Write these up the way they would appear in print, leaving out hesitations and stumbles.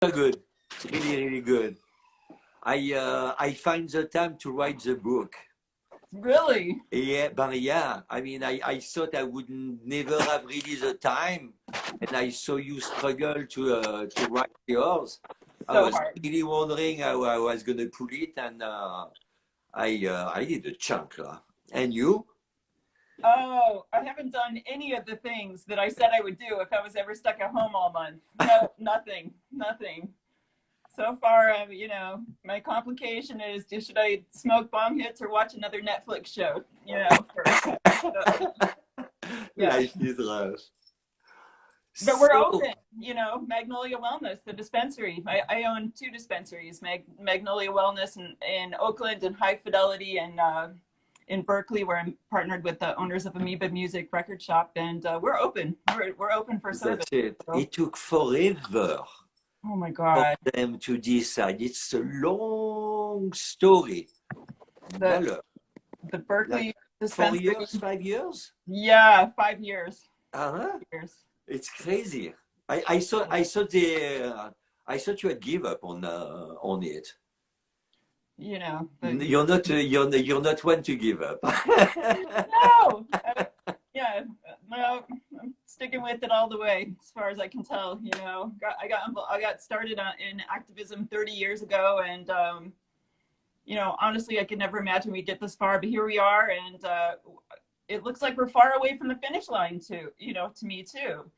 Good. It's really, really good. I find the time to write the book. Really? Yeah, but yeah. I mean, I thought I would never have really the time, and I saw you struggle to write yours. I So was hard. really wondering how I was gonna put it, and I did a chunk. And you? Oh, I haven't done any of the things that I said I would do if I was ever stuck at home all month. No, nothing, nothing. So far, my complication is should I smoke bong hits or watch another Netflix show, first. So, yeah. Life is rough. But we're So open, Magnolia Wellness, the dispensary. I own two dispensaries, Magnolia Wellness in Oakland and Hi Fidelity in Berkeley, where I'm partnered with the owners of Amoeba Music Record Shop, and we're open. We're open for service. that's it. So, It took forever oh my for God. them to decide. It's a long story. The Alors, the like Berkeley 4 years, dispensary. 5 years? Yeah, 5 years. Uh-huh. Years. It's crazy. I thought you had give up on it. You're not one to give up. No. Yeah, no, I'm sticking with it all the way, as far as I can tell. I got started in activism 30 years ago, and honestly, I could never imagine we'd get this far, but here we are, and it looks like we're far away from the finish line too. To me too. So,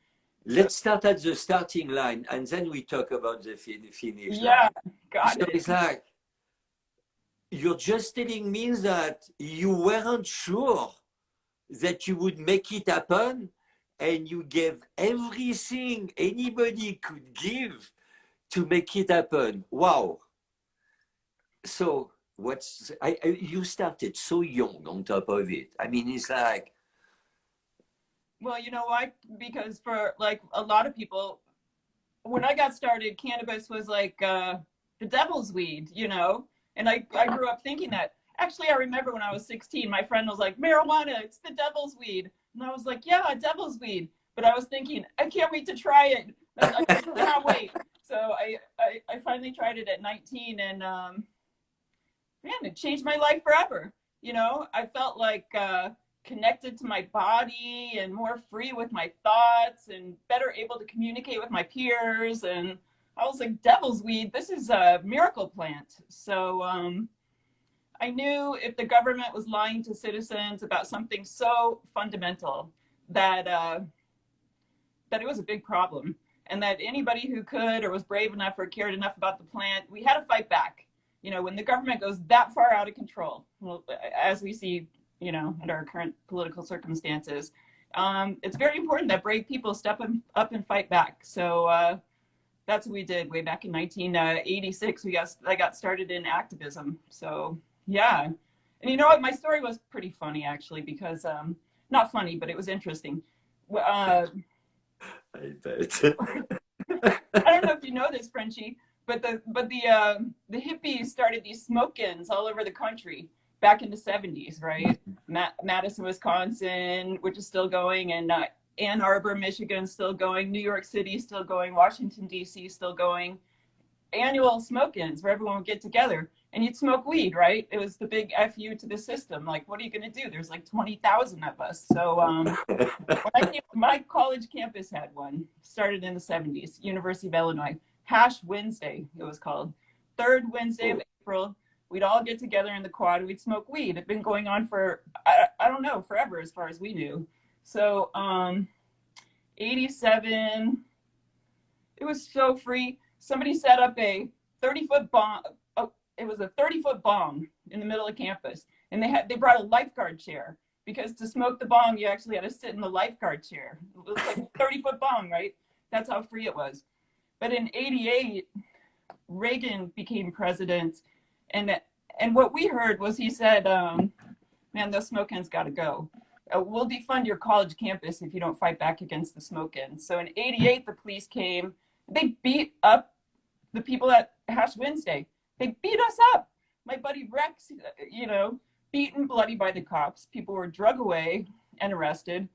Let's start at the starting line, and then we talk about the finish yeah, line. got So it. it's like you're just telling me that you weren't sure that you would make it happen, and you gave everything anybody could give to make it happen. Wow. So you started so young on top of it. I mean, it's like, Well, you know why? Because for like a lot of people, when I got started, cannabis was like the devil's weed, and I grew up thinking that. Actually, I remember when I was 16, my friend was like, marijuana, it's the devil's weed. And I was like, yeah, devil's weed. But I was thinking, I can't wait to try it. I cannot wait. So I finally tried it at 19, and man, it changed my life forever. I felt like connected to my body and more free with my thoughts and better able to communicate with my peers. And I was like, devil's weed, this is a miracle plant. So I knew if the government was lying to citizens about something so fundamental that that it was a big problem, and that anybody who could or was brave enough or cared enough about the plant, we had to fight back. When the government goes that far out of control, well, as we see, under our current political circumstances, it's very important that brave people step up and fight back. So that's what we did way back in 1986. I got started in activism. So yeah, and you know what? My story was pretty funny actually, because not funny, but it was interesting. I bet. I don't know if you know this, Frenchy, but the hippies started these smoke-ins all over the country back in the 70s, right? Madison, Wisconsin, which is still going, and Ann Arbor, Michigan, still going. New York City, still going. Washington, D.C., still going. Annual smoke-ins where everyone would get together and you'd smoke weed, right? It was the big FU to the system. Like, what are you going to do? There's like 20,000 of us. So my college campus had one, started in the 70s, University of Illinois. Hash Wednesday, it was called. Third Wednesday of April, we'd all get together in the quad, we'd smoke weed. It'd been going on for, I don't know, forever as far as we knew. So 87, it was so free. Somebody set up a 30-foot bong. Oh, it was a 30-foot bong in the middle of campus. And they brought a lifeguard chair, because to smoke the bong, you actually had to sit in the lifeguard chair. It was like a 30-foot bong, right? That's how free it was. But in 88, Reagan became president. And what we heard was he said, man, those smoke-ins got to go. We'll defund your college campus if you don't fight back against the smoke-ins. So in 88, the police came. They beat up the people at Hash Wednesday. They beat us up. My buddy Rex, beaten bloody by the cops. People were drug away and arrested.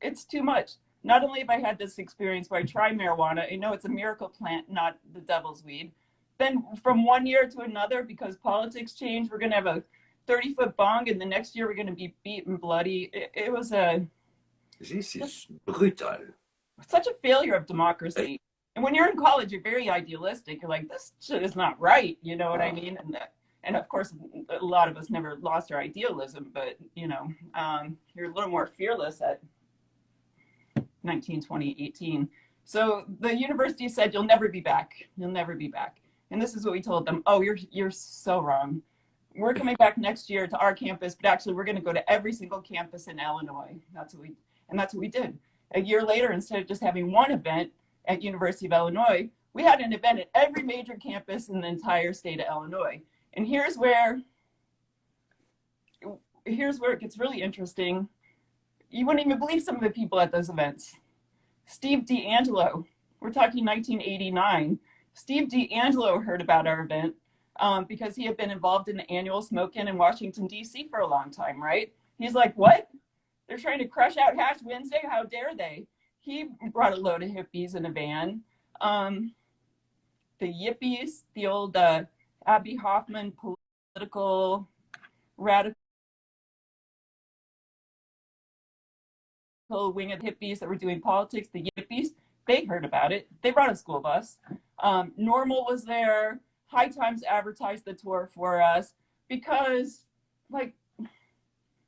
It's too much. not only have I had this experience where I try marijuana, I know it's a miracle plant, not the devil's weed. Then from one year to another, because politics change, we're going to have a 30-foot bong, and the next year we're going to be beaten bloody. It was C'est brutal. Such a failure of democracy. And when you're in college, you're very idealistic. You're like, this shit is not right. You know what I mean? And of course, a lot of us never lost our idealism, but you know, you're a little more fearless at 19, 20, 18. So the university said, you'll never be back. You'll never be back. And this is what we told them. Oh, you're so wrong. We're coming back next year to our campus, but actually we're going to go to every single campus in Illinois. That's what we did. A year later, instead of just having one event at University of Illinois, we had an event at every major campus in the entire state of Illinois. And here's where it gets really interesting. You wouldn't even believe some of the people at those events. Steve D'Angelo, we're talking 1989. Steve D'Angelo heard about our event because he had been involved in the annual smoke-in in Washington, D.C. for a long time, right? He's like, what? They're trying to crush out Hash Wednesday? How dare they? He brought a load of hippies in a van. The yippies, the old Abby Hoffman political radical wing of hippies that were doing politics, the yippies, they heard about it. They brought a school bus. Normal was there. High Times advertised the tour for us because, like,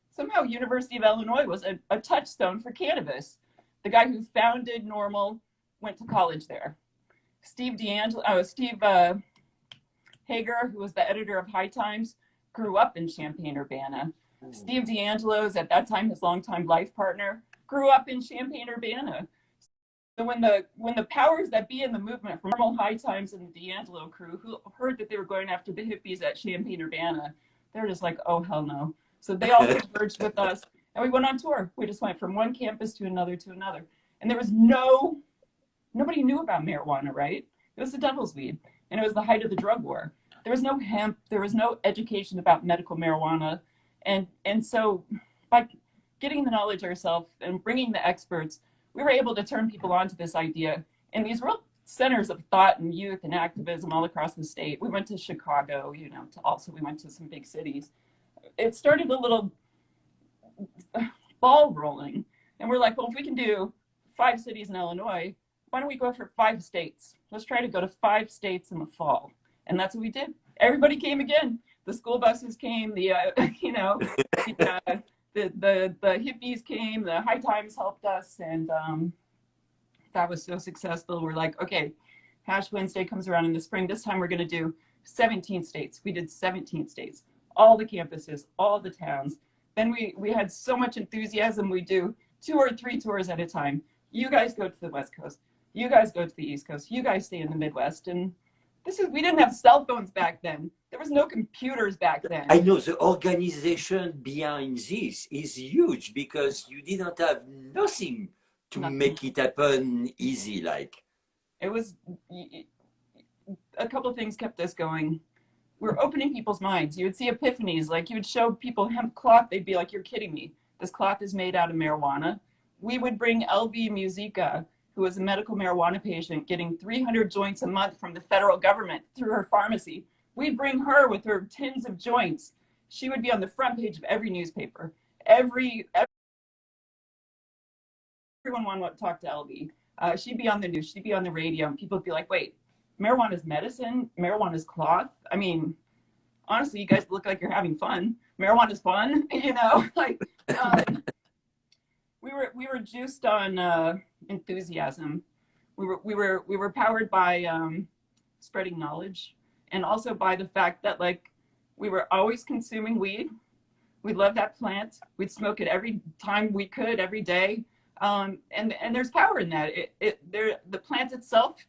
somehow University of Illinois was a touchstone for cannabis. The guy who founded Normal went to college there. Steve Hager, who was the editor of High Times, grew up in Champaign-Urbana. Steve D'Angelo's, at that time, his longtime life partner, grew up in Champaign-Urbana. So when the powers that be in the movement from Normal, High Times, and the D'Angelo crew, who heard that they were going after the hippies at Champaign-Urbana, they were just like, oh, hell no. So they all converged with us, and we went on tour. We just went from one campus to another to another. And there was nobody knew about marijuana, right? It was the devil's weed, and it was the height of the drug war. There was no hemp. There was no education about medical marijuana. And so by getting the knowledge ourselves and bringing the experts, we were able to turn people on to this idea. And these real centers of thought and youth and activism all across the state. We went to Chicago, you know, we went to some big cities. It started a little ball rolling. And we're like, well, if we can do 5 cities in Illinois, why don't we go for 5 states? Let's try to go to 5 states in the fall. And that's what we did. Everybody came again. The school buses came, the hippies came, the High Times helped us, and that was so successful. We're like, okay, Hash Wednesday comes around in the spring. This time we're going to do 17 states. We did 17 states, all the campuses, all the towns. Then we had so much enthusiasm. We do 2 or 3 tours at a time. You guys go to the West Coast. You guys go to the East Coast. You guys stay in the Midwest. And we didn't have cell phones back then. There was no computers back then. I know the organization behind this is huge because you didn't have nothing to make it happen easy. Like it was a couple of things kept us going. We're opening people's minds. You would see epiphanies, like you would show people hemp cloth. They'd be like, you're kidding me. This cloth is made out of marijuana. We would bring LV Musica, who was a medical marijuana patient getting 300 joints a month from the federal government through her pharmacy. We'd bring her with her tins of joints. She would be on the front page of every newspaper. Everyone wanted to talk to LV. She'd be on the news, she'd be on the radio, and people would be like, wait, marijuana is medicine? Marijuana is cloth? I mean, honestly, you guys look like you're having fun. Marijuana is fun, you know? Like, we were juiced on enthusiasm. We were powered by spreading knowledge, and also by the fact that, like, we were always consuming weed. We loved that plant. We'd smoke it every time we could, every day. And there's power in that. The plant itself,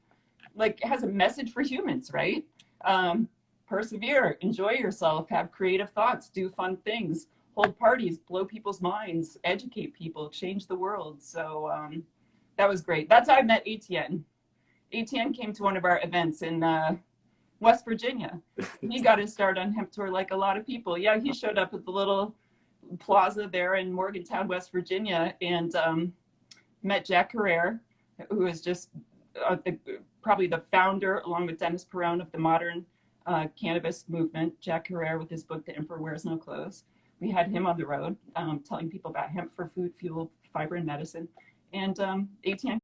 like, has a message for humans, right? Persevere, enjoy yourself, have creative thoughts, do fun things, hold parties, blow people's minds, educate people, change the world. So that was great. That's how I met Etienne. Etienne came to one of our events in West Virginia. He got his start on hemp tour like a lot of people. Yeah, he showed up at the little plaza there in Morgantown, West Virginia, and met Jack Herrera, who is just probably the founder, along with Dennis Perone, of the modern cannabis movement. Jack Herrera with his book, The Emperor Wears No Clothes. We had him on the road telling people about hemp for food, fuel, fiber, and medicine. And Etienne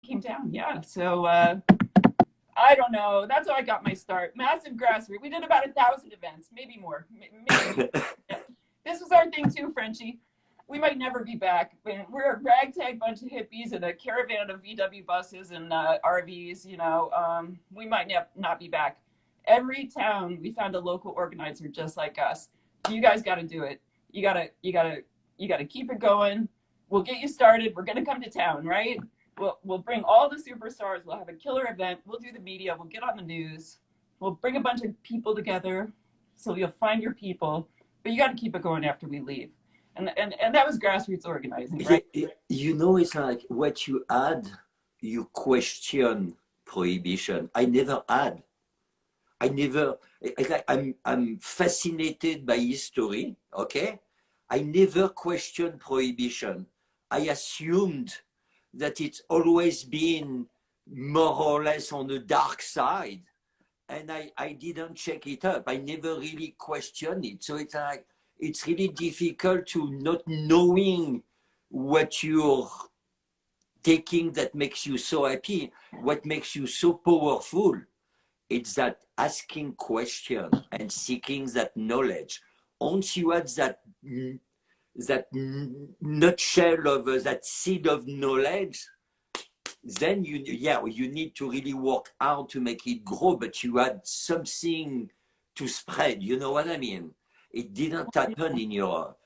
came down, yeah. So I don't know. That's how I got my start. Massive grassroots. We did about 1,000 events, maybe more. Maybe. Yeah. This was our thing too, Frenchy. We might never be back. We're a ragtag bunch of hippies in a caravan of VW buses and RVs. You know, we might not be back. Every town we found a local organizer just like us. You guys got to do it. You gotta keep it going. We'll get you started. We're gonna come to town, right? We'll bring all the superstars. We'll have a killer event. We'll do the media. We'll get on the news. We'll bring a bunch of people together, so you'll find your people. But you got to keep it going after we leave. And that was grassroots organizing, right? You know, it's like what you add, you question prohibition. I never had. I never. I'm fascinated by history. Okay, I never questioned prohibition. I assumed that it's always been more or less on the dark side, and I didn't check it up. I never really questioned it. So it's like it's really difficult to not knowing what you're taking that makes you so happy, what makes you so powerful. It's that asking questions and seeking that knowledge. Once you had that nutshell of that seed of knowledge, then you need to really work hard to make it grow, but you had something to spread. You know what I mean? It didn't happen in Europe.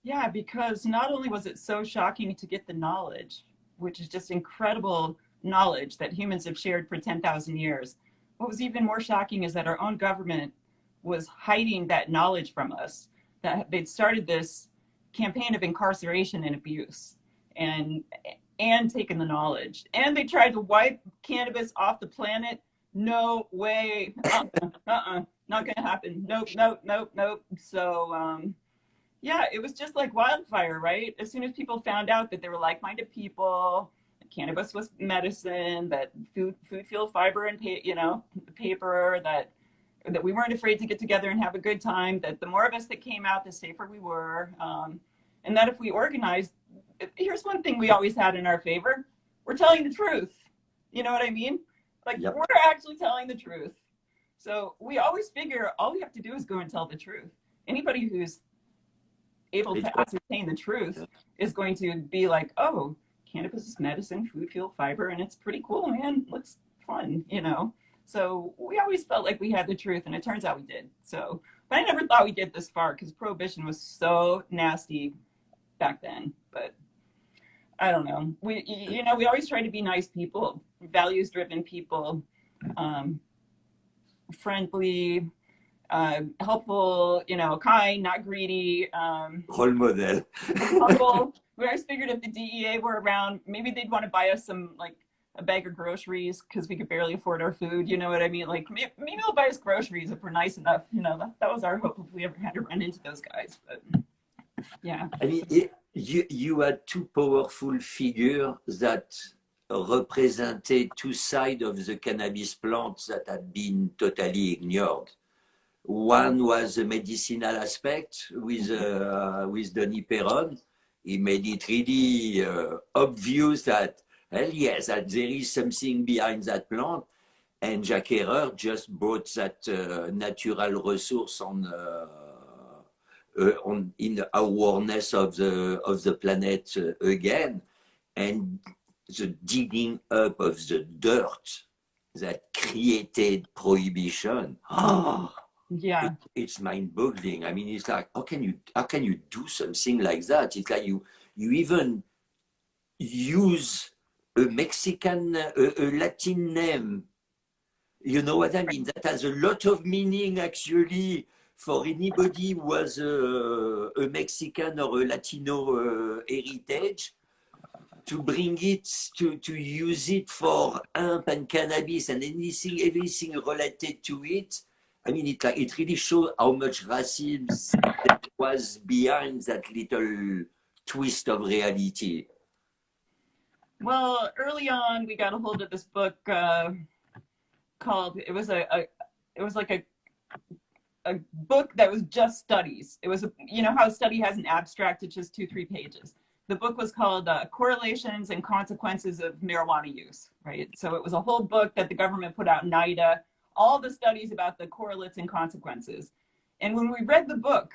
Yeah, because not only was it so shocking to get the knowledge, which is just incredible knowledge that humans have shared for 10,000 years. What was even more shocking is that our own government was hiding that knowledge from us, that they'd started this campaign of incarceration and abuse and taken the knowledge. And they tried to wipe cannabis off the planet. No way. Not going to happen. Nope. So, yeah, it was just like wildfire, right? As soon as people found out that they were like-minded people, cannabis was medicine, that food, fuel, fiber, and paper, that we weren't afraid to get together and have a good time, that the more of us that came out, the safer we were, and that if we organized, here's one thing we always had in our favor: we're telling the truth. You know what I mean? Like, yep. We're actually telling the truth. So we always figure all we have to do is go and tell the truth. Anybody who's able to ascertain the truth is going to be like, oh, cannabis is medicine, food, fuel, fiber, and it's pretty cool, man. Looks fun, you know? So we always felt like we had the truth, and it turns out we did. So, but I never thought we'd get this far because prohibition was so nasty back then. But I don't know. We always try to be nice people, values-driven people, friendly, helpful, kind, not greedy. Role model. Humble. We always figured if the DEA were around, maybe they'd want to buy us some, like, a bag of groceries because we could barely afford our food. You know what I mean? Like, maybe they'll buy us groceries if we're nice enough. That was our hope if we ever had to run into those guys. But yeah. I mean, you had two powerful figures that represented two sides of the cannabis plants that had been totally ignored. One was the medicinal aspect with Denis Perron. He made it really obvious that, hell yes, that there is something behind that plant. And Jacques Herrera just brought that natural resource in awareness of the planet again, and the digging up of the dirt that created prohibition. Yeah, it's mind-boggling. I mean, it's like, how can you do something like that? It's like you even use a Mexican, a Latin name. You know what I mean? That has a lot of meaning actually for anybody who was a Mexican or a Latino heritage. To bring it, to use it for hemp and cannabis and everything related to it. I mean, it really shows how much racism was behind that little twist of reality. Well, early on, we got a hold of this book called. It was like a book that was just studies. It was, you know how a study has an abstract, it's just 2-3 pages. The book was called Correlations and Consequences of Marijuana Use, right? So it was a whole book that the government put out, NIDA, all the studies about the correlates and consequences. And when we read the book,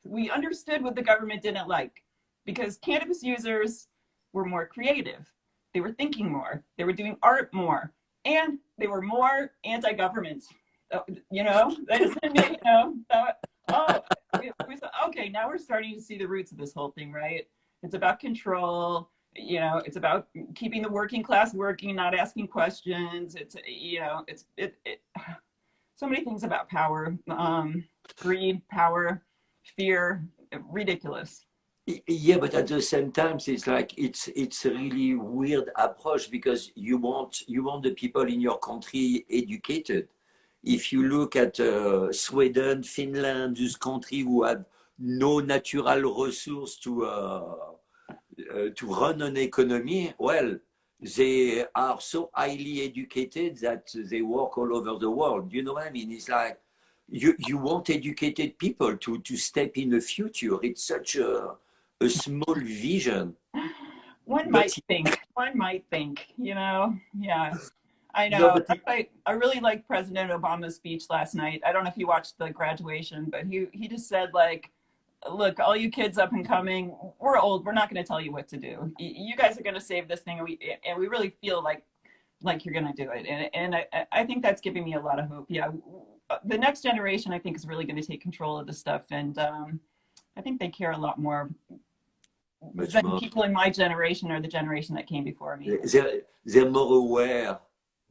we understood what the government didn't like, because cannabis users were more creative. They were thinking more. They were doing art more. And they were more anti-government. You know, you know, oh, we said, okay, now we're starting to see the roots of this whole thing, right? It's about control. You know, it's about keeping the working class working, not asking questions. It's, you know, so many things about power, greed, power, fear, ridiculous. Yeah, but at the same time, it's like it's a really weird approach because you want the people in your country educated. If you look at Sweden, Finland, those countries who have no natural resource to run an economy, well, they are so highly educated that they work all over the world. You know what I mean? It's like you want educated people to step in the future. It's such a small vision. But One might think, you know, yeah. I no, know. but I really liked President Obama's speech last night. I don't know if you watched the graduation, but he just said like, look, all you kids up and coming, we're old. We're not going to tell you what to do. You guys are going to save this thing, and we really feel like you're going to do it. And I think that's giving me a lot of hope. Yeah, the next generation I think is really going to take control of this stuff, and I think they care a lot more much than more. people in my generation or the generation that came before me. They're more aware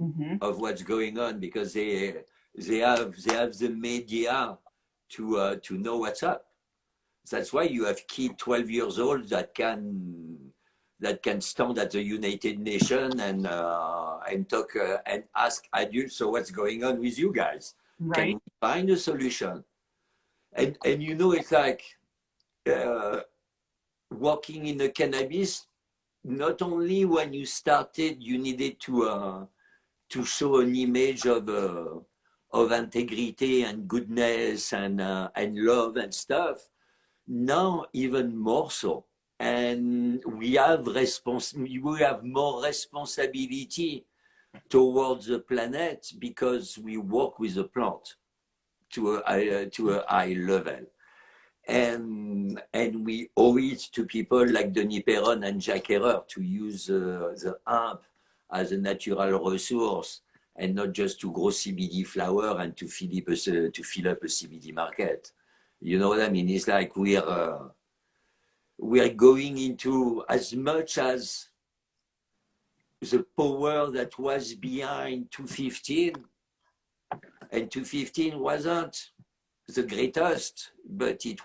Mm-hmm. of what's going on because they have the media to know what's up. That's why you have kids 12 years old that can stand at the United Nations and talk and ask adults, so what's going on with you guys? Can Right. we find a solution? And you know, it's like uh, working in the cannabis. Not only when you started, you needed to show an image of integrity and goodness and love and stuff. Now, even more so. And we have more responsibility towards the planet because we work with the plant to a high level. And we owe it to people like Denis Perron and Jacques Herreur to use the hemp as a natural resource and not just to grow CBD flower and to fill up a CBD market. You know what I mean? It's like we're going into as much as the power that was behind 215, and 215 wasn't the greatest, but it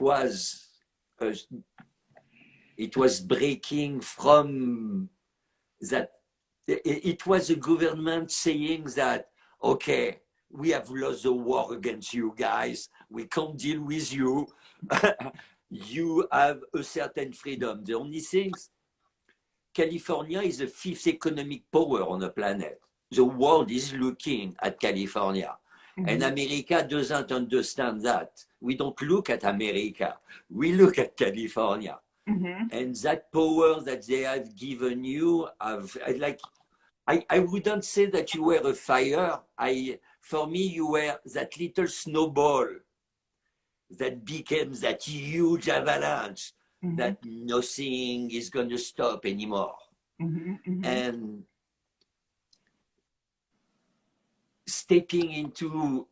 was breaking from that. It was a government saying that, okay, we have lost the war against you guys. We can't deal with you. You have a certain freedom. The only thing, California is the fifth economic power on the planet. The world is looking at California. And Mm-hmm. America doesn't understand that. We don't look at America. We look at California. Mm-hmm. And that power that they have given you, I wouldn't say that you were a fire. For me, you were that little snowball that became that huge avalanche Mm-hmm. that nothing is going to stop anymore. Mm-hmm. Mm-hmm. And stepping into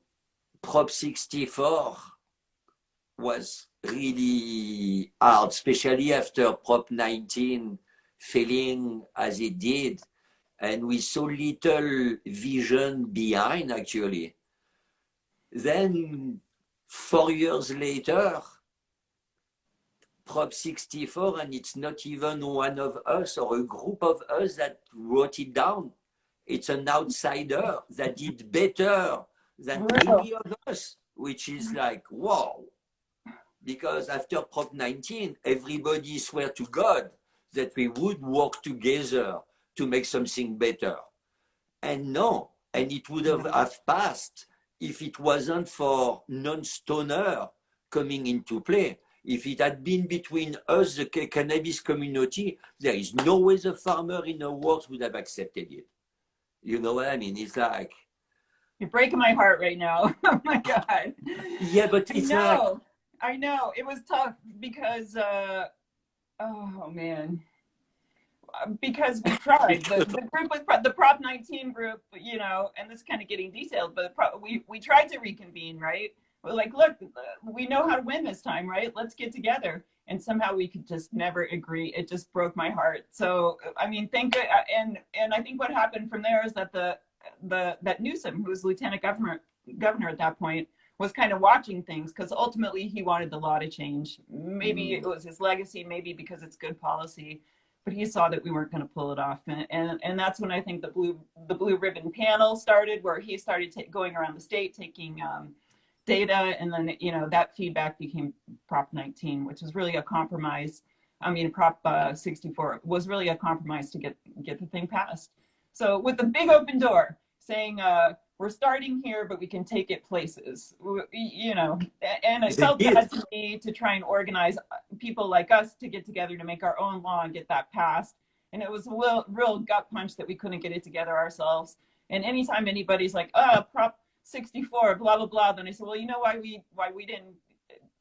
Prop 64 was really hard, especially after Prop 19 failing as it did. And we saw little vision behind, actually. Then, 4 years later, Prop 64, and it's not even one of us or a group of us that wrote it down. It's an outsider that did better than Real. any of us, which is like, wow. Because after Prop 19, everybody swore to God that we would work together to make something better. And no, and it would have passed if it wasn't for non-stoner coming into play. If it had been between us, the cannabis community, there is no way the farmer in the world would have accepted it. You know what I mean? It's like... You're breaking my heart right now. Oh my God. Yeah, but it's like... I know. It was tough because, oh man. Because we tried. The group was the Prop 19 group, you know, and this is kind of getting detailed, but we tried to reconvene, right? We're like, look, we know how to win this time, right? Let's get together. And somehow we could just never agree. It just broke my heart. So, I mean, and I think what happened from there is that that Newsom, who was lieutenant governor at that point, was kind of watching things because ultimately he wanted the law to change. Maybe it was his legacy, maybe because it's good policy. But he saw that we weren't going to pull it off, and that's when I think the blue ribbon panel started, where he started going around the state taking data, and then that feedback became Prop 19, which was really a compromise. I mean, Prop 64 was really a compromise to get the thing passed. So with the big open door, saying we're starting here, but we can take it places, and it felt bad to me to try and organize people like us to get together to make our own law and get that passed. And it was a real gut punch that we couldn't get it together ourselves. And anytime anybody's like, Prop 64, blah, blah, blah, then I said, well, you know why we didn't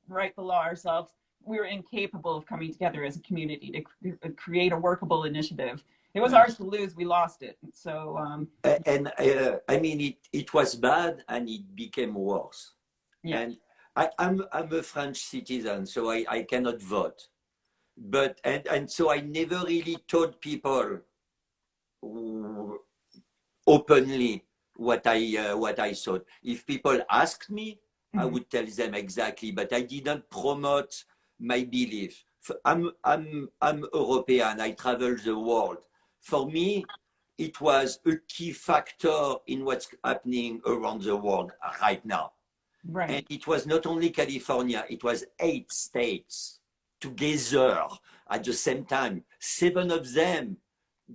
write the law ourselves? We were incapable of coming together as a community to create a workable initiative. It was ours to lose. We lost it. So, I mean, it was bad and it became worse. Yeah. And I'm a French citizen, so I cannot vote. But and so I never really told people openly what I thought. If people asked me, I would tell them exactly. But I didn't promote my belief. I'm European. I travel the world. For me, it was a key factor in what's happening around the world right now. Right. And it was not only California, it was 8 states together at the same time. 7 of them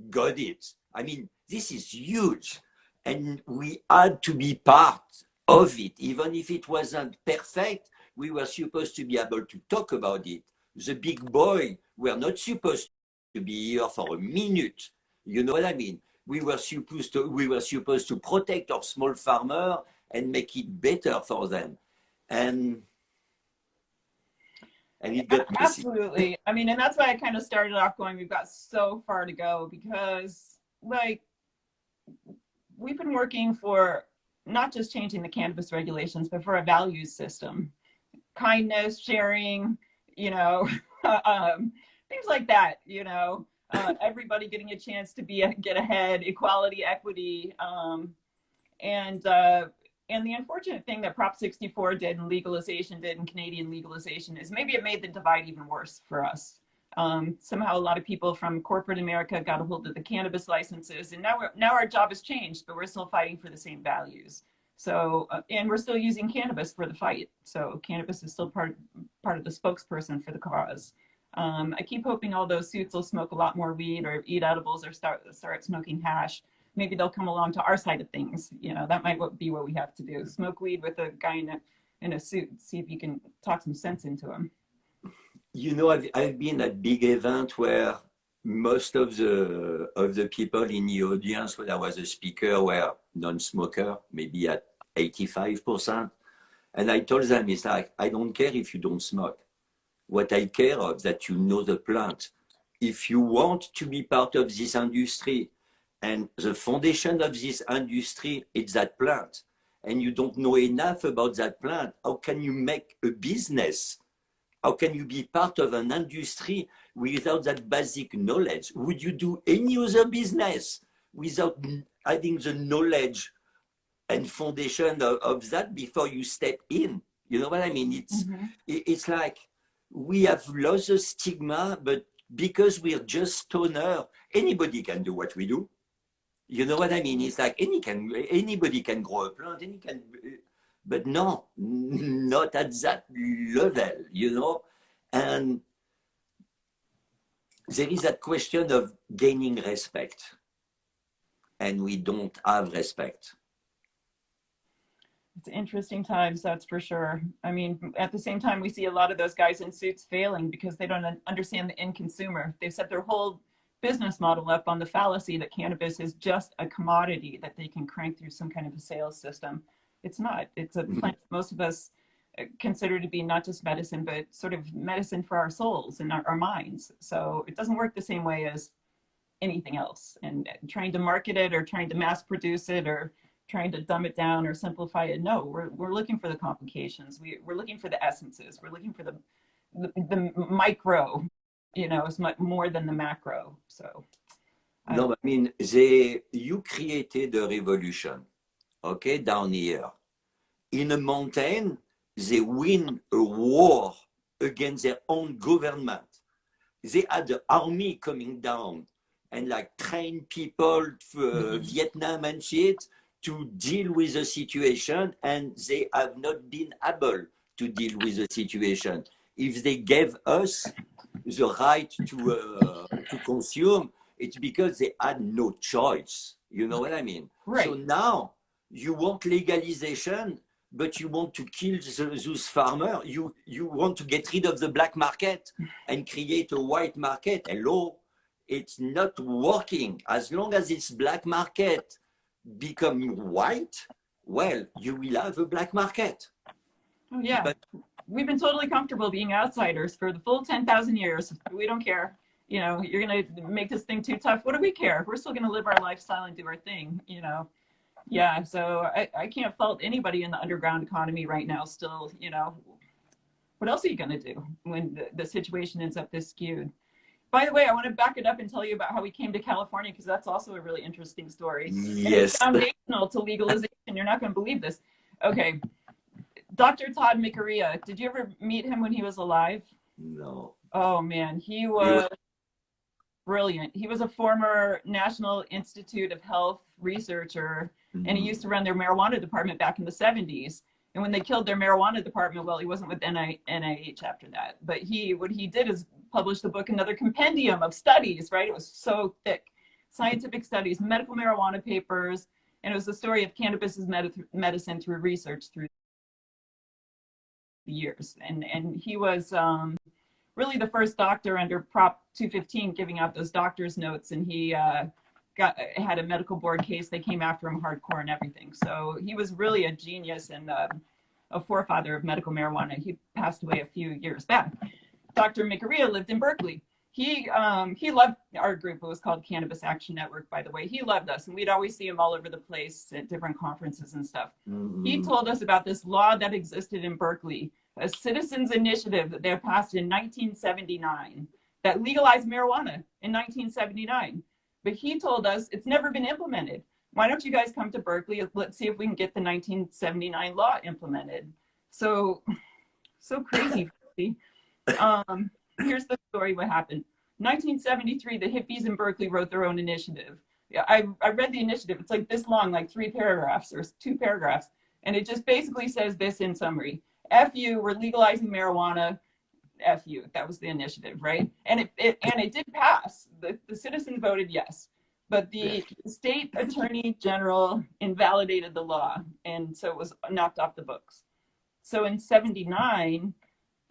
got it. I mean, this is huge. And we had to be part of it. Even if it wasn't perfect, we were supposed to be able to talk about it. The big boy were not supposed to be here for a minute. You know what I mean? We were supposed to protect our small farmer and make it better for them. And it got messy. Absolutely. I mean, and that's why I kind of started off going, we've got so far to go, because like we've been working for not just changing the cannabis regulations, but for a values system, kindness, sharing, things like that, everybody getting a chance to get ahead, equality, equity, and the unfortunate thing that Prop 64 did and legalization did and Canadian legalization is maybe it made the divide even worse for us. Somehow a lot of people from corporate America got a hold of the cannabis licenses, and now our job has changed, but we're still fighting for the same values. So, and we're still using cannabis for the fight. So cannabis is still part of the spokesperson for the cause. I keep hoping all those suits will smoke a lot more weed or eat edibles or start smoking hash. Maybe they'll come along to our side of things. That might be what we have to do. Smoke weed with a guy in a suit, see if you can talk some sense into him. I've been at big event where most of the people in the audience when I was a speaker were non-smoker, maybe at 85%. And I told them, it's like, I don't care if you don't smoke. What I care of that you know the plant. If you want to be part of this industry, and the foundation of this industry is that plant, and you don't know enough about that plant, how can you make a business? How can you be part of an industry without that basic knowledge? Would you do any other business without having the knowledge and foundation of that before you step in? You know what I mean? It's like we have lost the stigma, but because we're just stoner, anybody can do what we do. You know what I mean? It's like anybody can grow a plant, but no, not at that level, And there is that question of gaining respect. and we don't have respect. It's interesting times, that's for sure. I mean, at the same time, we see a lot of those guys in suits failing because they don't understand the end consumer. They've set their whole business model up on the fallacy that cannabis is just a commodity that they can crank through some kind of a sales system. It's not. It's a plant most of us consider to be not just medicine, but sort of medicine for our souls and our minds. So it doesn't work the same way as anything else. And trying to market it or trying to mass produce it or trying to dumb it down or simplify it. No, we're looking for the complications. We're looking for the essences. We're looking for the micro, you know, as much more than the macro. So. No, I mean, you created a revolution, okay, down here. In a mountain, they win a war against their own government. They had the army coming down and like train people, Vietnam and shit, to deal with the situation, and they have not been able to deal with the situation. If they gave us the right to consume, it's because they had no choice. You know what I mean? Right. So now you want legalization, but you want to kill those farmers. You want to get rid of the black market and create a white market. Hello, it's not working. As long as it's black market become white, well, you will have a black market. Yeah, but we've been totally comfortable being outsiders for the full 10,000 years. We don't care. You know, you're going to make this thing too tough. What do we care? We're still going to live our lifestyle and do our thing, you know. Yeah, so I can't fault anybody in the underground economy right now still, you know. What else are you going to do when the situation ends up this skewed? By the way, I want to back it up and tell you about how we came to California, because that's also a really interesting story. Yes. And it's foundational to legalization. You're not going to believe this. Okay. Dr. Todd McArea, did you ever meet him when he was alive? No. Oh, man. He was brilliant. He was a former National Institute of Health researcher, and he used to run their marijuana department back in the 70s. And when they killed their marijuana department, well, he wasn't with NIH after that. But what he did is publish the book, another compendium of studies, right? It was so thick. Scientific studies, medical marijuana papers, and it was the story of cannabis as medicine through research through the years. And he was really the first doctor under Prop 215 giving out those doctor's notes, and he had a medical board case. They came after him hardcore and everything. So he was really a genius and a forefather of medical marijuana. He passed away a few years back. Dr. McArea lived in Berkeley. He loved our group. It was called Cannabis Action Network, by the way. He loved us, and we'd always see him all over the place at different conferences and stuff. He told us about this law that existed in Berkeley, a citizens' initiative that they passed in 1979 that legalized marijuana in 1979. But he told us it's never been implemented. Why don't you guys come to Berkeley? Let's see if we can get the 1979 law implemented. So crazy. Here's the story. What happened? 1973, the hippies in Berkeley wrote their own initiative. Yeah, I read the initiative. It's like this long, like 3 paragraphs or 2 paragraphs. And it just basically says this in summary. F you, we're legalizing marijuana. F you. That was the initiative, right? And it did pass. The citizens voted yes. But the state attorney general invalidated the law. And so it was knocked off the books. So in 79,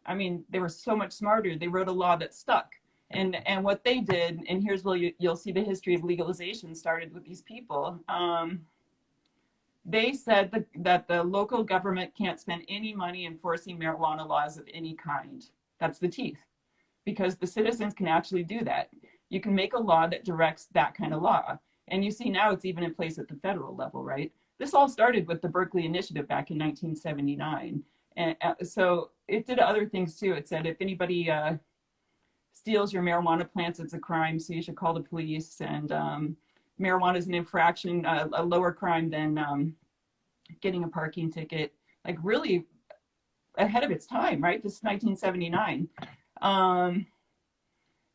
I mean, they were so much smarter. They wrote a law that stuck. And what they did, and here's where you'll see the history of legalization started with these people. They said that the local government can't spend any money enforcing marijuana laws of any kind. That's the teeth, because the citizens can actually do that. You can make a law that directs that kind of law. And you see now it's even in place at the federal level, right? This all started with the Berkeley Initiative back in 1979. And so it did other things too. It said if anybody steals your marijuana plants, it's a crime, so you should call the police. And marijuana is an infraction, a lower crime than getting a parking ticket. Like really ahead of its time, right? This is 1979.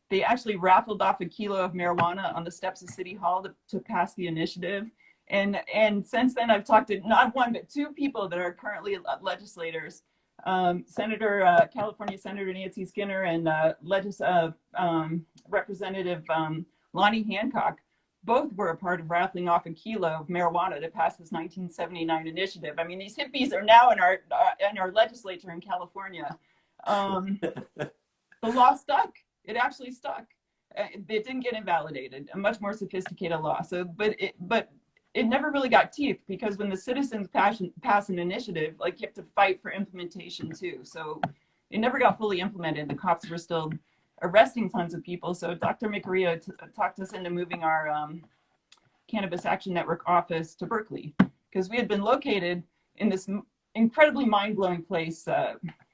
They actually raffled off a kilo of marijuana on the steps of City Hall to pass the initiative. And since then, I've talked to not one, but 2 people that are currently legislators, California Senator Nancy Skinner and Representative Lonnie Hancock. both were a part of rattling off a kilo of marijuana to pass this 1979 initiative. I mean, these hippies are now in our legislature in California. The law stuck. It actually stuck. It didn't get invalidated. A much more sophisticated law. So, but it never really got teeth, because when the citizens pass an initiative, like, you have to fight for implementation too. So it never got fully implemented. The cops were still arresting tons of people. So Dr. McRae talked us into moving our Cannabis Action Network office to Berkeley, because we had been located in this incredibly mind-blowing place.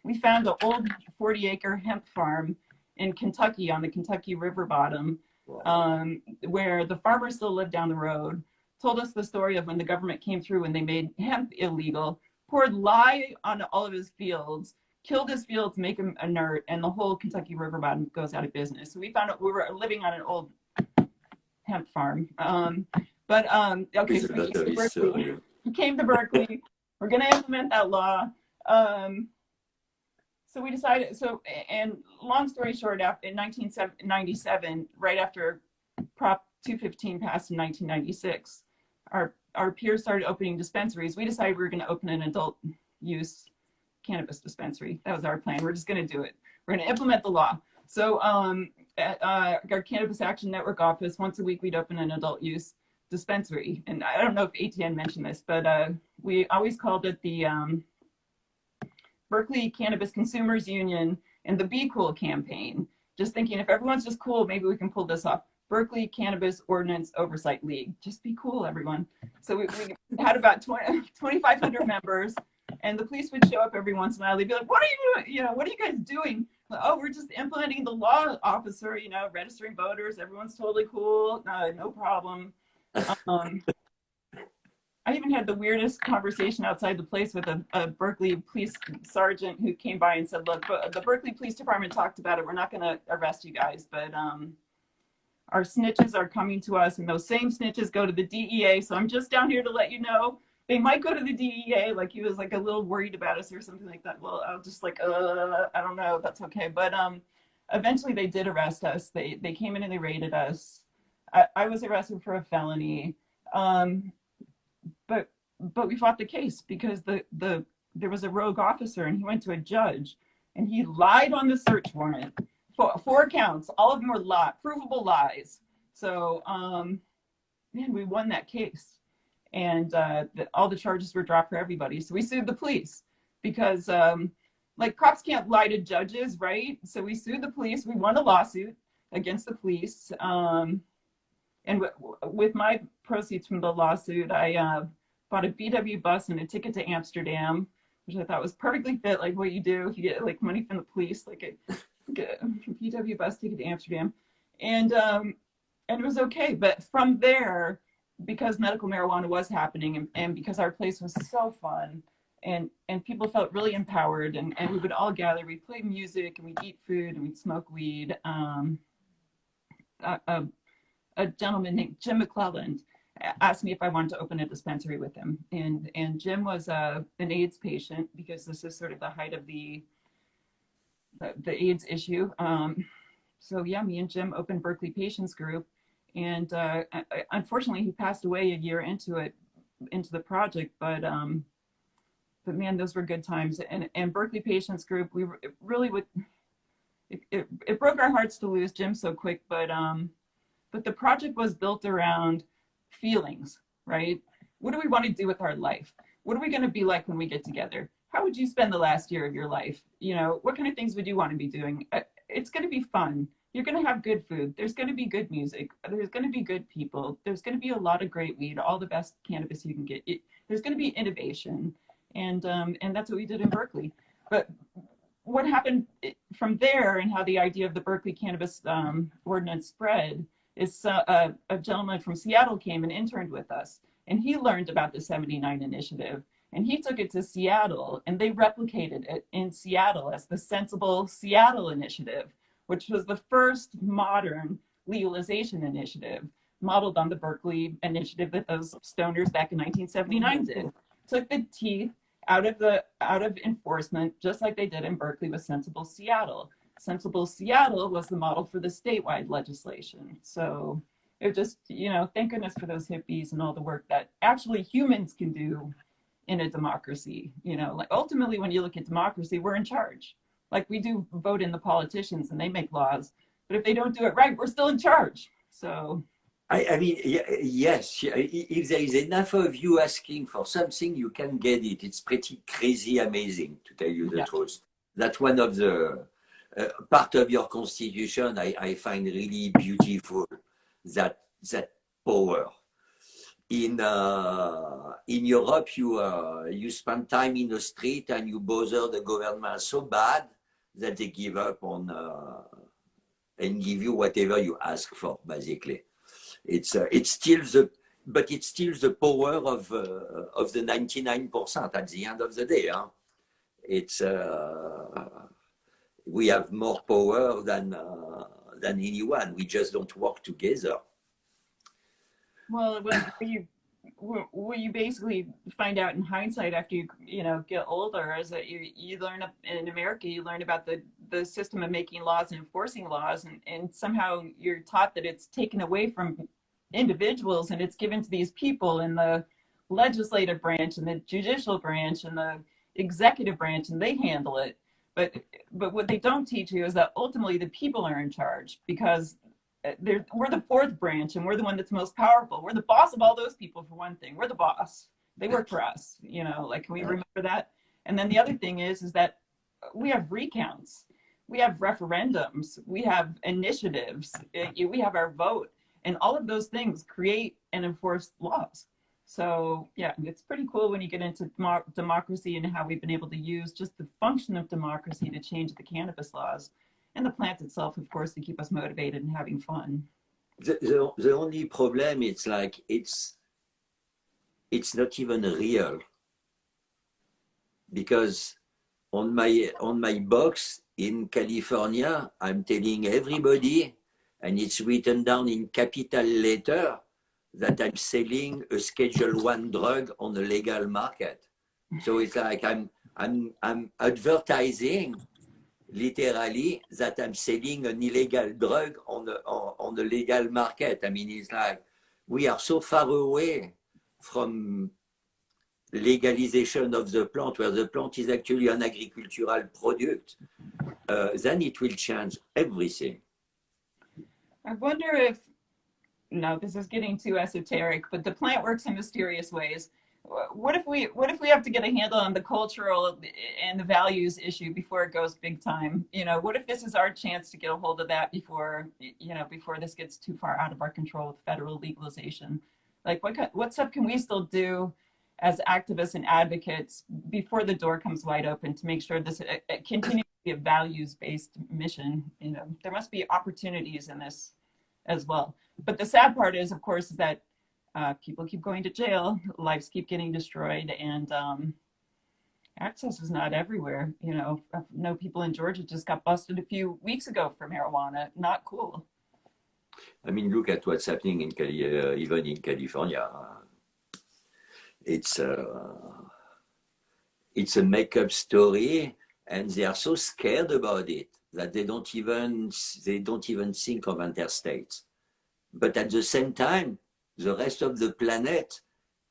We found an old 40-acre hemp farm in Kentucky on the Kentucky River bottom, where the farmer still lived down the road. Told us the story of when the government came through and they made hemp illegal, poured lye on all of his fields, killed his fields, make him inert, and the whole Kentucky River bottom goes out of business. So we found out we were living on an old hemp farm. Okay, so we came to Berkeley. We came to Berkeley. We're going to implement that law. So we decided, and long story short, in 1997, right after Prop 215 passed in 1996, our peers started opening dispensaries. We decided we were going to open an adult use cannabis dispensary. That was our plan. We're just going to do it. We're going to implement the law. So at our Cannabis Action Network office, once a week, we'd open an adult use dispensary. And I don't know if Etienne mentioned this, but we always called it the Berkeley Cannabis Consumers Union and the Be Cool campaign. Just thinking, if everyone's just cool, maybe we can pull this off. Berkeley Cannabis Ordinance Oversight League. Just be cool, everyone. So we had about 2,500 members, and the police would show up every once in a while. They'd be like, "What are you doing? What are you guys doing?" Like, "Oh, we're just implementing the law, officer. Registering voters. Everyone's totally cool. No problem." I even had the weirdest conversation outside the place with a Berkeley police sergeant who came by and said, "Look, the Berkeley Police Department talked about it. We're not going to arrest you guys, but our snitches are coming to us, and those same snitches go to the DEA. So I'm just down here to let you know they might go to the DEA." Like, he was like a little worried about us or something like that. Well, I was just like, I don't know. That's okay. But eventually they did arrest us. They came in and they raided us. I was arrested for a felony. But we fought the case because there was a rogue officer, and he went to a judge and he lied on the search warrant. Four counts, all of them were provable lies. So, man, we won that case, and all the charges were dropped for everybody. So we sued the police because, like, cops can't lie to judges, right? So we sued the police. We won a lawsuit against the police, and with my proceeds from the lawsuit, I bought a VW bus and a ticket to Amsterdam, which I thought was perfectly fit, like what you do if you get like money from the police, like a VW bus ticket to Amsterdam, and it was okay. But from there, because medical marijuana was happening, and because our place was so fun, and people felt really empowered, and we would all gather, we'd play music, and we'd eat food, and we'd smoke weed. A gentleman named Jim McClelland asked me if I wanted to open a dispensary with him, and Jim was an AIDS patient, because this is sort of the height of the AIDS issue. So yeah, me and Jim opened Berkeley Patients Group, and unfortunately he passed away a year into the project, but man, those were good times. And Berkeley Patients Group, we really would, it broke our hearts to lose Jim so quick, but the project was built around feelings, right? What do we want to do with our life? What are we going to be like when we get together? How would you spend the last year of your life? What kind of things would you want to be doing? It's going to be fun. You're going to have good food. There's going to be good music. There's going to be good people. There's going to be a lot of great weed, all the best cannabis you can get. There's going to be innovation. And that's what we did in Berkeley. But what happened from there, and how the idea of the Berkeley Cannabis Ordinance spread, is a gentleman from Seattle came and interned with us, and he learned about the 79 initiative, and he took it to Seattle, and they replicated it in Seattle as the Sensible Seattle Initiative, which was the first modern legalization initiative, modeled on the Berkeley initiative that those stoners back in 1979 did. Took the teeth out of enforcement, just like they did in Berkeley with Sensible Seattle. Sensible Seattle was the model for the statewide legislation. So it just, thank goodness for those hippies and all the work that actually humans can do in a democracy. Like ultimately, when you look at democracy, we're in charge. Like we do vote in the politicians and they make laws, but if they don't do it right, we're still in charge. So I mean, yes, if there is enough of you asking for something, you can get it. It's pretty crazy amazing, to tell you the truth. That's one of the part of your constitution I find really beautiful, that power. In Europe, you spend time in the street and you bother the government so bad that they give up on and give you whatever you ask for, basically. It's still the power of the 99% at the end of the day. Huh? It's we have more power than anyone. We just don't work together. Well, what you basically find out in hindsight after you get older is that you learn in America, you learn about the system of making laws and enforcing laws, and somehow you're taught that it's taken away from individuals and it's given to these people in the legislative branch and the judicial branch and the executive branch, and they handle it. But what they don't teach you is that ultimately the people are in charge, because we're the fourth branch and we're the one that's most powerful. We're the boss of all those people, for one thing. We're the boss. They work for us, like, can we remember that? And then the other thing is that we have recounts, we have referendums, we have initiatives, we have our vote, and all of those things create and enforce laws. So yeah, it's pretty cool when you get into democracy and how we've been able to use just the function of democracy to change the cannabis laws. And the plant itself, of course, to keep us motivated and having fun. The only problem, it's like, it's not even real. Because on my box in California, I'm telling everybody, and it's written down in capital letter, that I'm selling a Schedule 1 drug on the legal market. So it's like I'm advertising literally that I'm selling an illegal drug on the legal market. I mean, it's like we are so far away from legalization of the plant, where the plant is actually an agricultural product. Then it will change everything. I wonder if, no, this is getting too esoteric, but the plant works in mysterious ways. What if we have to get a handle on the cultural and the values issue before it goes big time? What if this is our chance to get a hold of that before this gets too far out of our control with federal legalization? Like, what stuff can we still do as activists and advocates before the door comes wide open to make sure this continues to be a values-based mission? There must be opportunities in this as well. But the sad part is, of course, is that people keep going to jail, lives keep getting destroyed, and access is not everywhere. I know people in Georgia just got busted a few weeks ago for marijuana. Not cool. I mean, look at what's happening even in California. It's a make-up story, and they are so scared about it that they don't even think of interstate. But at the same time, the rest of the planet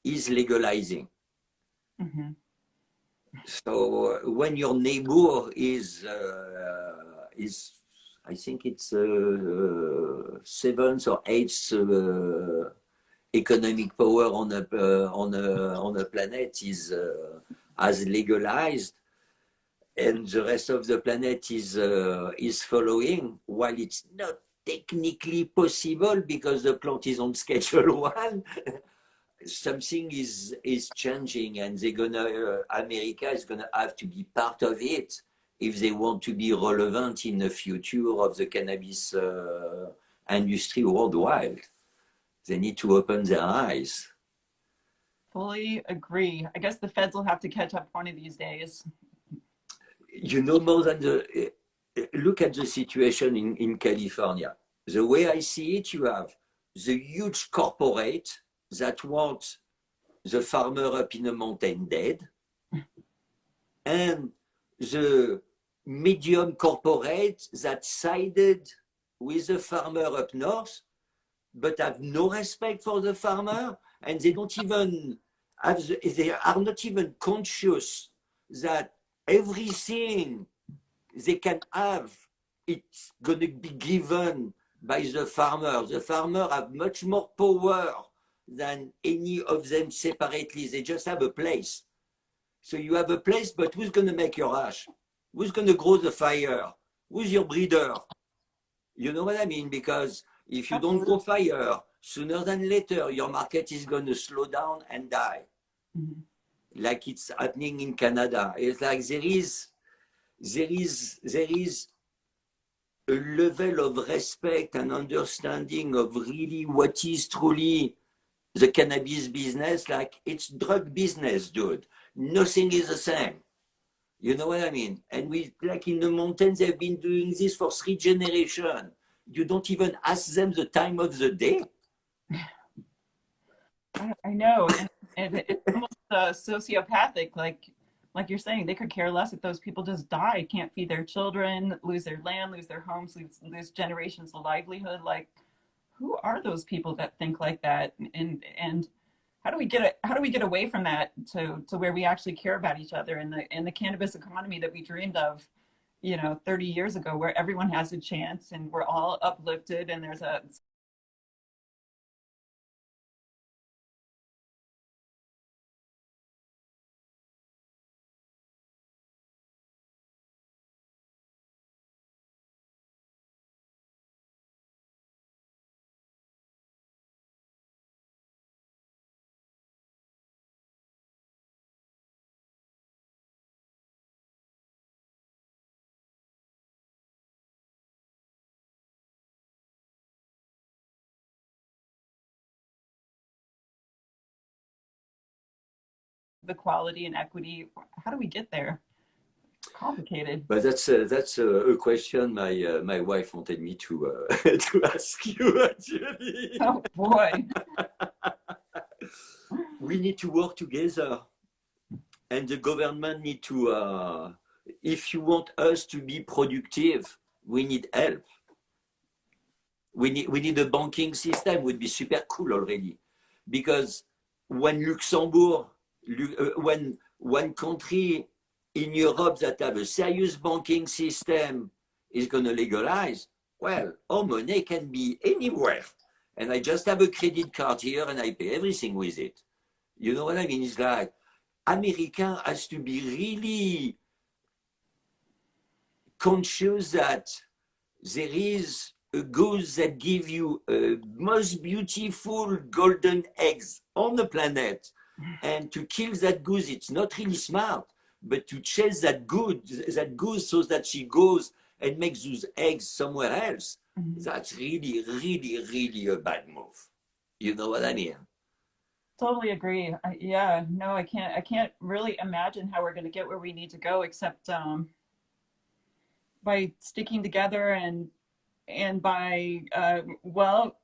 is legalizing. Mm-hmm. So when your neighbor is I think it's seventh or eighth economic power on a planet is as legalized, and the rest of the planet is following, while it's not technically possible because the plant is on Schedule 1. Something is changing, and America is gonna have to be part of it if they want to be relevant in the future of the cannabis industry worldwide. They need to open their eyes. Fully agree. I guess the feds will have to catch up one of these days. More than look at the situation in California. The way I see it, you have the huge corporate that want the farmer up in the mountain dead, and the medium corporate that sided with the farmer up north but have no respect for the farmer, and they don't even have, they are not even conscious that everything they can have, it's going to be given by the farmer. The farmer have much more power than any of them separately. They just have a place. So you have a place, but who's going to make your hash? Who's going to grow the fire? Who's your breeder? You know what I mean? Because if you don't grow fire, sooner than later, your market is going to slow down and die. Mm-hmm. Like it's happening in Canada. It's like there is a level of respect and understanding of really what is truly the cannabis business. Like it's drug business, dude. Nothing is the same. You know what I mean? And we, like in the mountains, they've been doing this for 3 generations. You don't even ask them the time of the day. I know, and it's almost sociopathic. Like you're saying, they could care less if those people just die, can't feed their children, lose their land, lose their homes, lose generations of livelihood. Like, who are those people that think like that? And how do we get away from that to where we actually care about each other in the cannabis economy that we dreamed of, 30 years ago, where everyone has a chance and we're all uplifted and there's a equality and equity. How do we get there? Complicated. But that's a question my wife wanted me to to ask you actually. Oh boy. We need to work together, and the government need to. If you want us to be productive, we need help. We need a banking system. Would be super cool already, because when Luxembourg, when one country in Europe that have a serious banking system is going to legalize, well, our money can be anywhere. And I just have a credit card here and I pay everything with it. You know what I mean? It's like American has to be really conscious that there is a goose that give you a most beautiful golden eggs on the planet. And to kill that goose, it's not really smart. But to chase that goose so that she goes and makes those eggs somewhere else, that's really, really, really a bad move. You know what I mean? Totally agree. Yeah, no, I can't really imagine how we're going to get where we need to go except by sticking together and by well,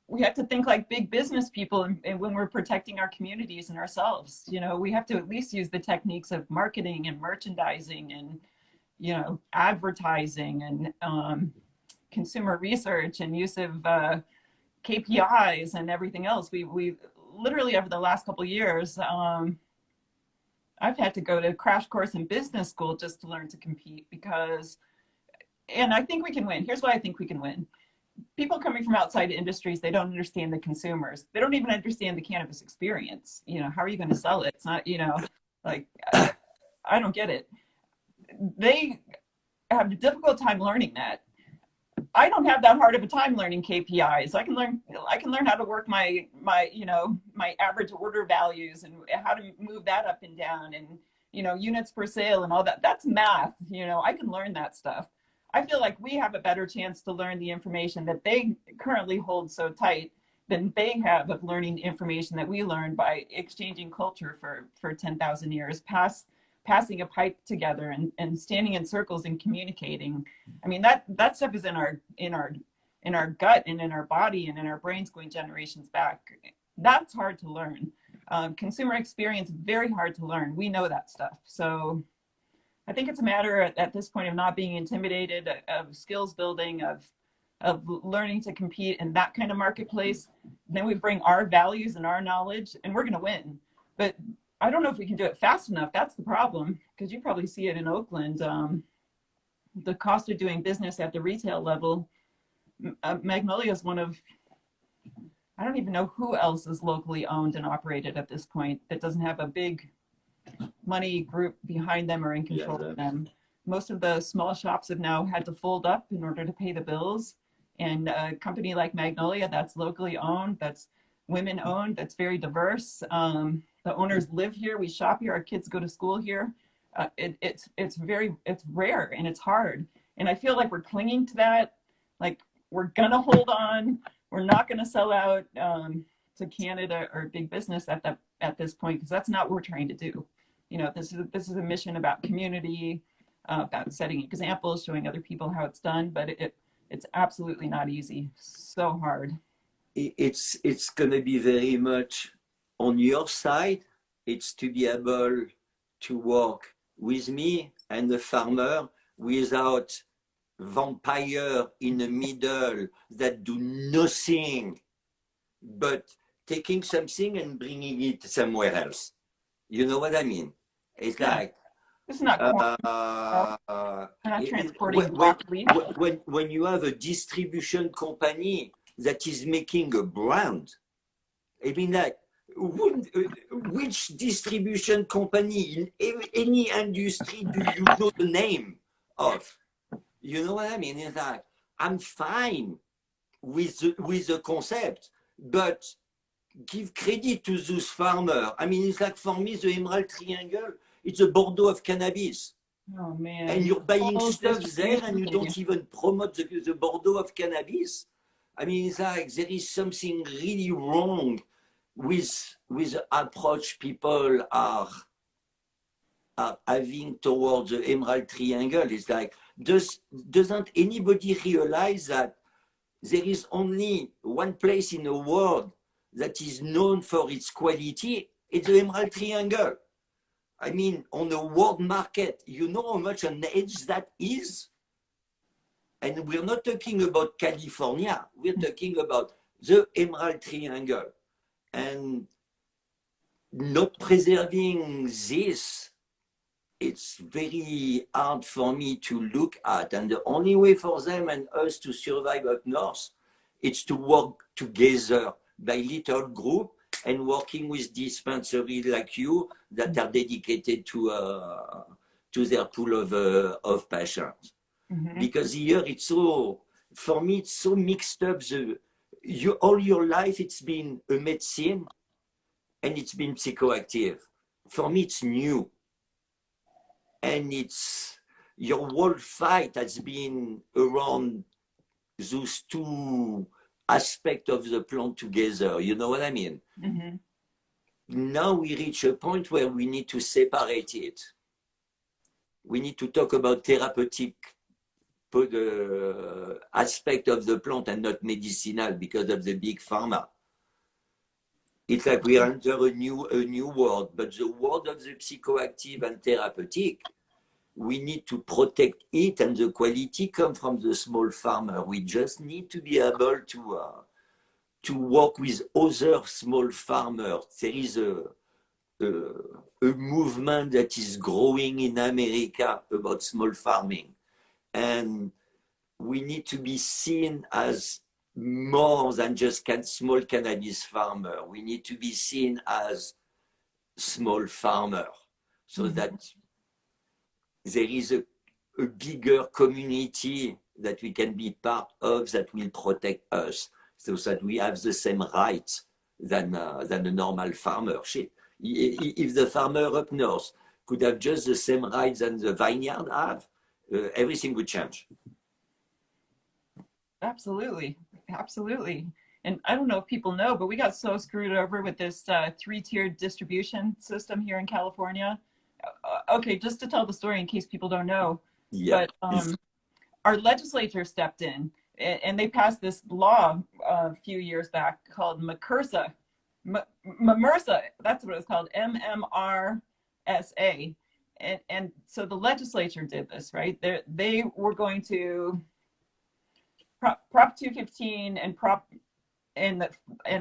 we have to think like big business people, and when we're protecting our communities and ourselves, we have to at least use the techniques of marketing and merchandising and advertising and consumer research and use of KPIs and everything else. We literally over the last couple of years, I've had to go to a crash course in business school just to learn to compete and I think we can win. Here's why I think we can win. People coming from outside industries, they don't understand the consumers. They don't even understand the cannabis experience. How are you going to sell it? It's not, like, I don't get it. They have a difficult time learning that. I don't have that hard of a time learning KPIs. I can learn how to work my average order values and how to move that up and down and, units per sale and all that. That's math. I can learn that stuff. I feel like we have a better chance to learn the information that they currently hold so tight than they have of learning the information that we learned by exchanging culture for 10,000 years, passing a pipe together and standing in circles and communicating. I mean, that stuff is in our gut and in our body and in our brains going generations back. That's hard to learn. Consumer experience, very hard to learn. We know that stuff. So I think it's a matter at this point of not being intimidated, of skills building, of of learning to compete in that kind of marketplace. Then we bring our values and our knowledge, and we're going to win. But I don't know if we can do it fast enough. That's the problem, because you probably see it in Oakland. The cost of doing business at the retail level. Magnolia is one of, I don't even know who else is locally owned and operated at this point that doesn't have a big money group behind them or in control of them. Most of the small shops have now had to fold up in order to pay the bills. And a company like Magnolia, that's locally owned, that's women owned, that's very diverse. The owners live here, we shop here, our kids go to school here. It's rare and it's hard. And I feel like we're clinging to that. Like, we're gonna hold on. We're not gonna sell out to Canada or big business at this point, because that's not what we're trying to do. You know, this is a mission about community, about setting examples, showing other people how it's done. But it's absolutely not easy. So hard. It's gonna be very much on your side. It's to be able to work with me and the farmer without vampire in the middle that do nothing but taking something and bringing it somewhere else. You know what I mean? It's like it's not not transporting broccoli. When you have a distribution company that is making a brand, I mean, like, which distribution company in any industry do you know the name of? You know what I mean? It's like, I'm fine with the concept, but give credit to those farmers. I mean, it's like, for me, the Emerald Triangle, it's a Bordeaux of cannabis. Oh, man. And you're buying stuff there and you don't even promote the Bordeaux of cannabis. I mean, it's like, there is something really wrong with the approach people are having towards the Emerald Triangle. It's like, doesn't anybody realize that there is only one place in the world that is known for its quality? It's the Emerald Triangle. I mean, on the world market, you know how much an edge that is? And we're not talking about California. We're talking about the Emerald Triangle. And not preserving this, it's very hard for me to look at. And the only way for them and us to survive up north, it's to work together by little group and working with dispensaries like you that are dedicated to their pool of patients. Mm-hmm. Because here it's so, for me, it's so mixed up. All your life it's been a medicine and it's been psychoactive. For me, it's new. And it's, your whole fight has been around those two aspects of the plant together. You know what I mean? Mm-hmm. Now we reach a point where we need to separate it. We need to talk about therapeutic aspect of the plant and not medicinal because of the big pharma. It's like we enter a new world, but the world of the psychoactive and therapeutic, we need to protect it, and the quality comes from the small farmer. We just need to be able to work with other small farmers. There is a movement that is growing in America about small farming, and we need to be seen as more than just small cannabis farmer. We need to be seen as small farmer, so mm-hmm. that there is a bigger community that we can be part of that will protect us, so that we have the same rights than a normal farmer. Shit. If the farmer up north could have just the same rights than the vineyard have, everything would change. Absolutely. Absolutely. And I don't know if people know, but we got so screwed over with this three-tiered distribution system here in California. Okay, just to tell the story in case people don't know, but our legislature stepped in and they passed this law a few years back called MRSA. MRSA, that's what it's called, MMRSA. And so the legislature did this, right? They were going to Prop 215 and and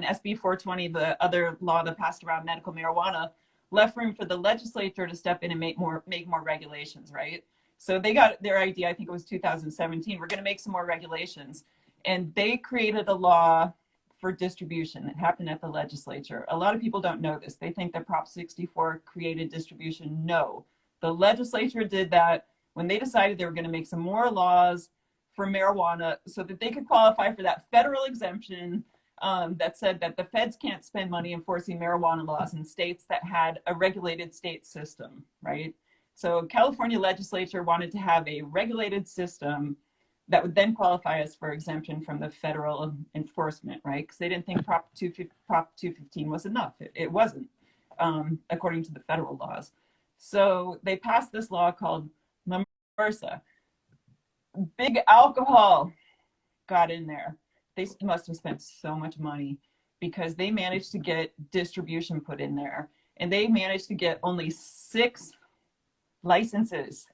SB 420, the other law that passed around medical marijuana, left room for the legislature to step in and make more regulations, right? So they got their idea, I think it was 2017, we're going to make some more regulations. And they created a law for distribution. It happened at the legislature. A lot of people don't know this. They think that Prop 64 created distribution. No, the legislature did that when they decided they were going to make some more laws for marijuana so that they could qualify for that federal exemption that said that the feds can't spend money enforcing marijuana laws in states that had a regulated state system, right? So California legislature wanted to have a regulated system that would then qualify us for exemption from the federal enforcement, right? Because they didn't think Prop 215 was enough. It wasn't, according to the federal laws. So they passed this law called MRSA. Big alcohol got in there. They must have spent so much money because they managed to get distribution put in there. And they managed to get only 6 licenses.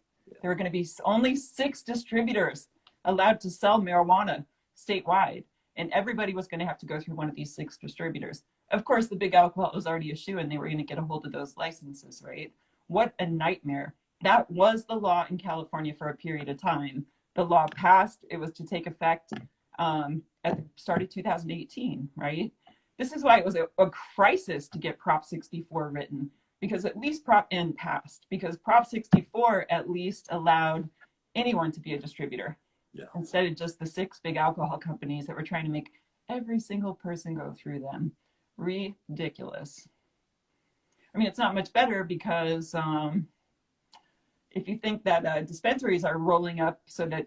There were going to be only 6 distributors allowed to sell marijuana statewide. And everybody was going to have to go through one of these 6 distributors. Of course, the big alcohol was already a shoe and they were going to get a hold of those licenses, right? What a nightmare. That was the law in California for a period of time. The law passed. It was to take effect at the start of 2018, right? This is why it was a crisis to get Prop 64 written, because at least passed, because Prop 64 at least allowed anyone to be a distributor. Yeah. Instead of just the 6 big alcohol companies that were trying to make every single person go through them. Ridiculous. I mean, it's not much better because if you think that dispensaries are rolling up so that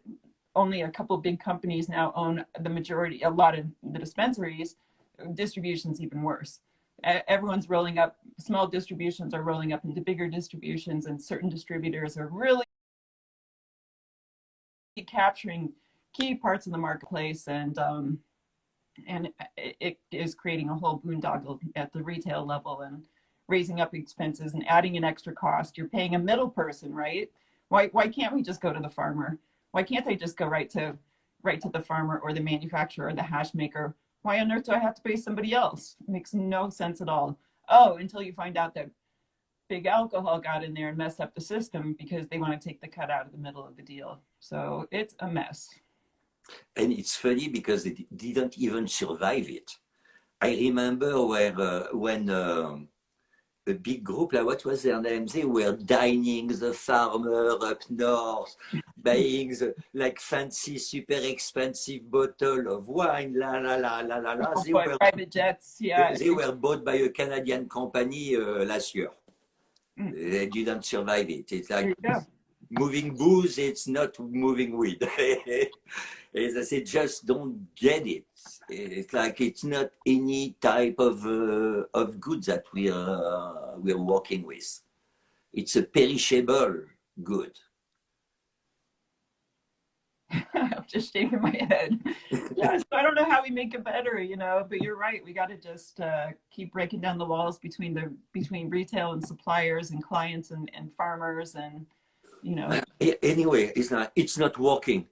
only a couple of big companies now own the majority, a lot of the dispensaries, distribution's even worse. Everyone's rolling up, small distributions are rolling up into bigger distributions, and certain distributors are really capturing key parts of the marketplace, and it is creating a whole boondoggle at the retail level and raising up expenses and adding an extra cost. You're paying a middle person, right? Why can't we just go to the farmer? Why can't they just go right to the farmer or the manufacturer or the hash maker? Why on earth do I have to pay somebody else? It makes no sense at all. Oh, until you find out that big alcohol got in there and messed up the system because they want to take the cut out of the middle of the deal. So it's a mess. And it's funny because they didn't even survive it. I remember when a big group, like what was their name? They were dining the farmer up north, buying the like fancy, super expensive bottle of wine, They were private jets, yeah. They were bought by a Canadian company last year. They didn't survive it. It's like moving booze, it's not moving weed. As I said, just don't get it. It's like it's not any type of goods that we're working with. It's a perishable good. I'm just shaking my head. Yeah, so I don't know how we make it better, you know. But you're right. We got to just keep breaking down the walls between retail and suppliers and clients and farmers, and you know. Anyway, it's not working.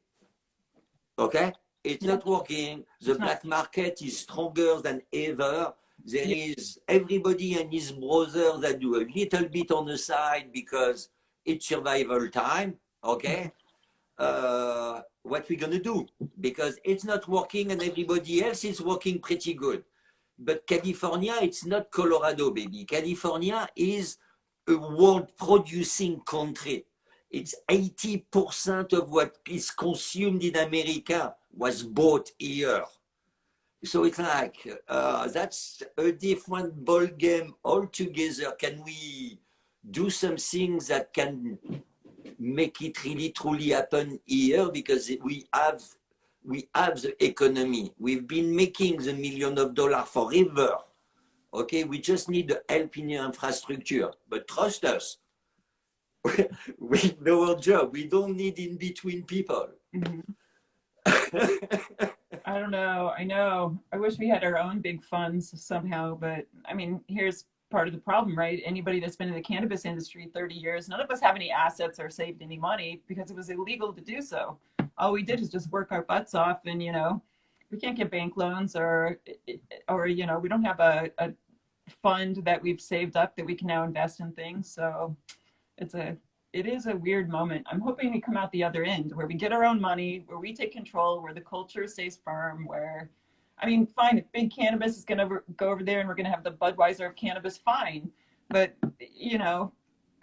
Okay, it's not working. The black market is stronger than ever. There is everybody and his brother that do a little bit on the side because it's survival time. Okay. What we're gonna do, because it's not working and everybody else is working pretty good. But California, it's not Colorado, baby. California is a world producing country. It's 80% of what is consumed in America was bought here. So it's like, that's a different ball game altogether. Can we do some things that can make it really truly happen here? Because we have the economy. We've been making the millions of dollars forever. Okay, we just need the help in your infrastructure. But trust us, we know our job. We don't need in between people. Mm-hmm. I don't know. I know. I wish we had our own big funds somehow, but I mean, here's part of the problem, right? Anybody that's been in the cannabis industry 30 years, none of us have any assets or saved any money because it was illegal to do so. all we did is just work our butts off, and you know, we can't get bank loans, or you know, we don't have a fund that we've saved up that we can now invest in things. So it is a weird moment. I'm hoping we come out the other end where we get our own money, where we take control, where the culture stays firm, where, I mean, fine, if big cannabis is going to go over there and we're going to have the Budweiser of cannabis, fine. But, you know,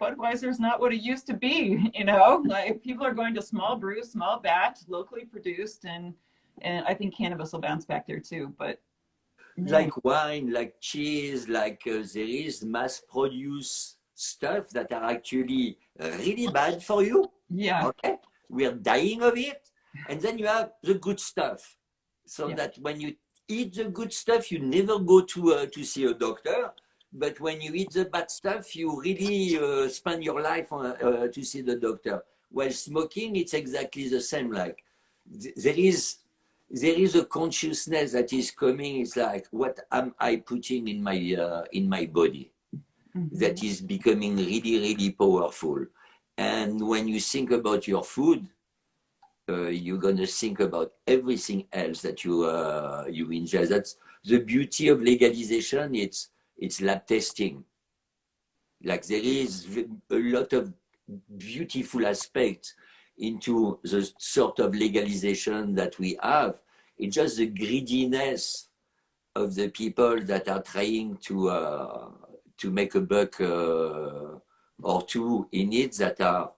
Budweiser is not what it used to be, you know, like people are going to small brew, small batch, locally produced. And I think cannabis will bounce back there too. But like wine, like cheese, like there is mass produce stuff that are actually really bad for you. yeah, Okay, we are dying of it. And then you have the good stuff, so yeah. that when you eat the good stuff, you never go to see a doctor. But when you eat the bad stuff, you really spend your life on, to see the doctor. While smoking, it's exactly the same. Like there is a consciousness that is coming. It's like, what am I putting in my body? Mm-hmm. That is becoming really, really powerful. And when you think about your food, you're gonna think about everything else that you ingest. That's the beauty of legalization. It's lab testing. Like there is a lot of beautiful aspects into the sort of legalization that we have. It's just the greediness of the people that are trying to make a buck or two in it that are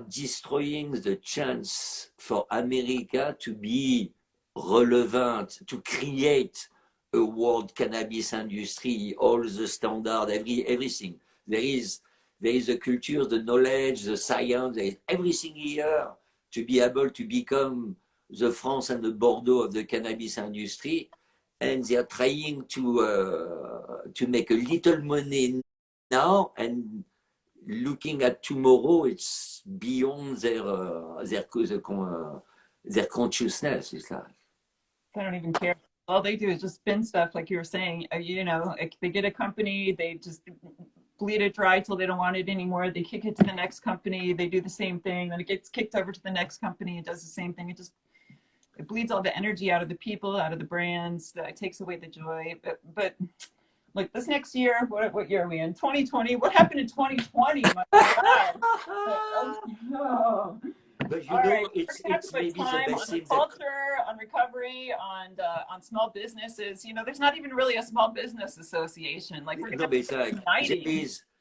destroying the chance for America to be relevant, to create a world cannabis industry, all the standard, everything. There is a culture, the knowledge, the science, there is everything here to be able to become the France and the Bordeaux of the cannabis industry. And they are trying to make a little money now, and looking at tomorrow, it's beyond their consciousness. It's like, I don't even care. All they do is just spin stuff, like you were saying. You know, they get a company, they just bleed it dry till they don't want it anymore. They kick it to the next company. They do the same thing. Then it gets kicked over to the next company. It does the same thing. It bleeds all the energy out of the people, out of the brands. It takes away the joy. But like this next year, what year are we in? 2020. What happened in 2020? My God. Oh. but you All know, right, it's maybe maybe the time best on the thing that culture, on recovery, on small businesses. You know, there's not even really a small business association. Like we're no, but it's like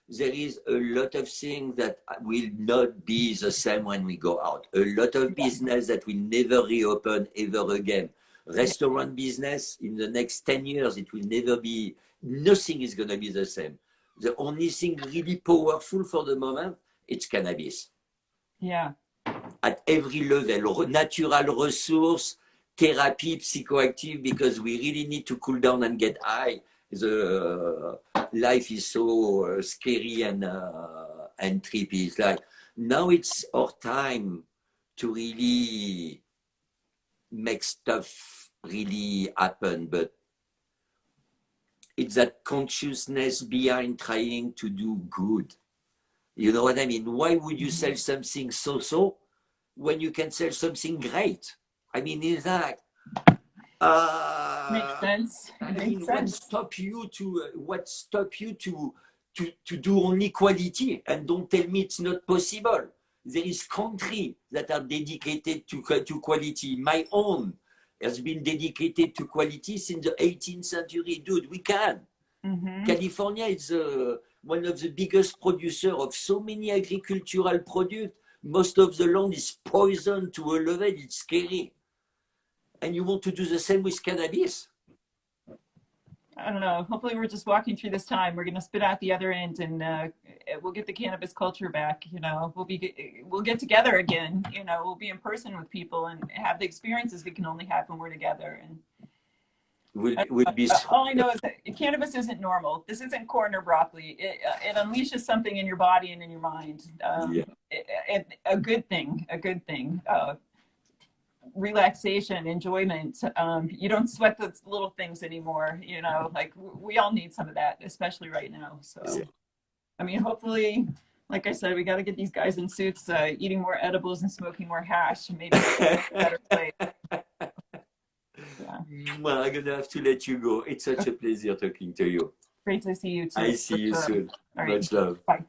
there is a lot of things that will not be the same when we go out. A lot of business that will never reopen ever again. Restaurant business in the next 10 years, it will never be. Nothing is going to be the same. The only thing really powerful for the moment, it's cannabis. Yeah. At every level, natural resource, therapy, psychoactive, because we really need to cool down and get high. The life is so scary and trippy. It's like now it's our time to really make stuff really happen, but it's that consciousness behind trying to do good. You know what I mean? Why would you sell something so when you can sell something great? I mean, it's like Makes sense. I mean, what stop you to do only quality? And don't tell me it's not possible. There is countries that are dedicated to quality. My own has been dedicated to quality since the 18th century. Dude, we can. California is one of the biggest producers of so many agricultural products. Most of the land is poisoned to a level, it's scary. And you want to do the same with cannabis? I don't know. Hopefully we're just walking through this time. We're going to spit out the other end, and we'll get the cannabis culture back. You know, we'll get together again. You know, we'll be in person with people and have the experiences we can only have when we're together. And would be all I know is that cannabis isn't normal. This isn't corn or broccoli. It unleashes something in your body and in your mind. A good thing. Relaxation, enjoyment. You don't sweat the little things anymore. You know, like we all need some of that, especially right now. So, I mean, hopefully like I said, we got to get these guys in suits eating more edibles and smoking more hash, and maybe a better place. Yeah. Well, I'm gonna have to let you go. It's such a pleasure talking to you. Great to see you too. I see you soon. All right. Much love. Bye.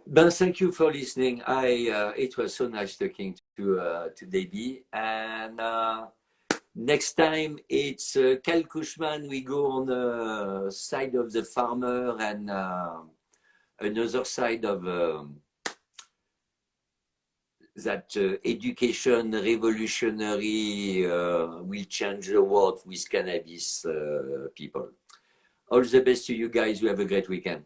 Ben, thank you for listening. It was so nice talking to Debbie. And next time it's Cal Cushman. We go on the side of the farmer and another side of that education revolutionary will change the world with cannabis people. All the best to you guys. You have a great weekend.